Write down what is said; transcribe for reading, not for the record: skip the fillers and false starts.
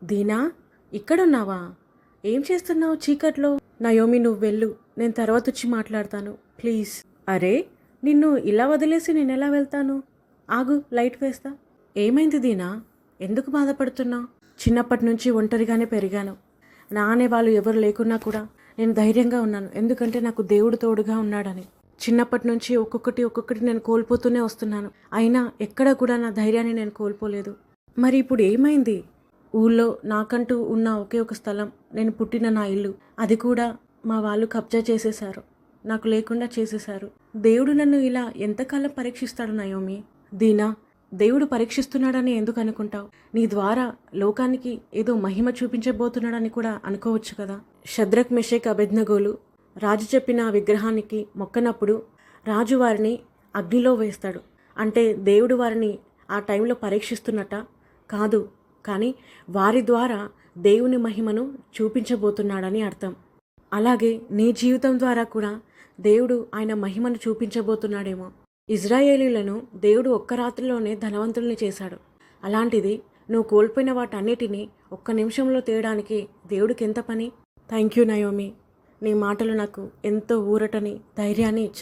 దీనా, ఇక్కడున్నావా? ఏం చేస్తున్నావు చీకట్లో? నయోమి, నువ్వు వెళ్ళు, నేను తర్వాత వచ్చి మాట్లాడతాను ప్లీజ్. అరే, నిన్ను ఇలా వదిలేసి నేనెలా వెళ్తాను? ఆగు, లైట్ వేస్తా. ఏమైంది దీనా? ఎందుకు బాధపడుతున్నావు? చిన్నప్పటి నుంచి ఒంటరిగానే పెరిగాను. నా అనేవాళ్ళు ఎవరు లేకున్నా కూడా నేను ధైర్యంగా ఉన్నాను, ఎందుకంటే నాకు దేవుడు తోడుగా ఉన్నాడని. చిన్నప్పటి నుంచి ఒక్కొక్కటి నేను కోల్పోతూనే వస్తున్నాను. అయినా ఎక్కడ కూడా నా ధైర్యాన్ని నేను కోల్పోలేదు. మరి ఇప్పుడు ఏమైంది? ఊళ్ళో నాకంటూ ఉన్న ఒకే ఒక స్థలం, నేను పుట్టిన నా ఇల్లు, అది కూడా మా వాళ్ళు కబ్జా చేసేశారు, నాకు లేకుండా చేసేశారు. దేవుడు నన్ను ఇలా ఎంతకాలం పరీక్షిస్తాడు నయోమి? దీనా, దేవుడు పరీక్షిస్తున్నాడని ఎందుకు అనుకుంటావు? నీ ద్వారా లోకానికి ఏదో మహిమ చూపించబోతున్నాడని కూడా అనుకోవచ్చు కదా. షద్రక్, మెషక్, అబేద్నెగోలు రాజు చెప్పిన విగ్రహానికి మొక్కనప్పుడు రాజు వారిని అగ్నిలో వేస్తాడు. అంటే దేవుడు వారిని ఆ టైంలో పరీక్షిస్తున్నట్ట కాదు, కానీ వారి ద్వారా దేవుని మహిమను చూపించబోతున్నాడని అర్థం. అలాగే నీ జీవితం ద్వారా కూడా దేవుడు ఆయన మహిమను చూపించబోతున్నాడేమో. ఇజ్రాయేలీలను దేవుడు ఒక్క రాత్రిలోనే ధనవంతుల్ని చేశాడు. అలాంటిది నువ్వు కోల్పోయిన వాటన్నిటినీ ఒక్క నిమిషంలో తేయడానికి దేవుడికి ఎంత పని? థ్యాంక్ యూ నయోమి, నీ మాటలు నాకు ఎంతో ఊరటని, ధైర్యాన్ని ఇచ్చాయి.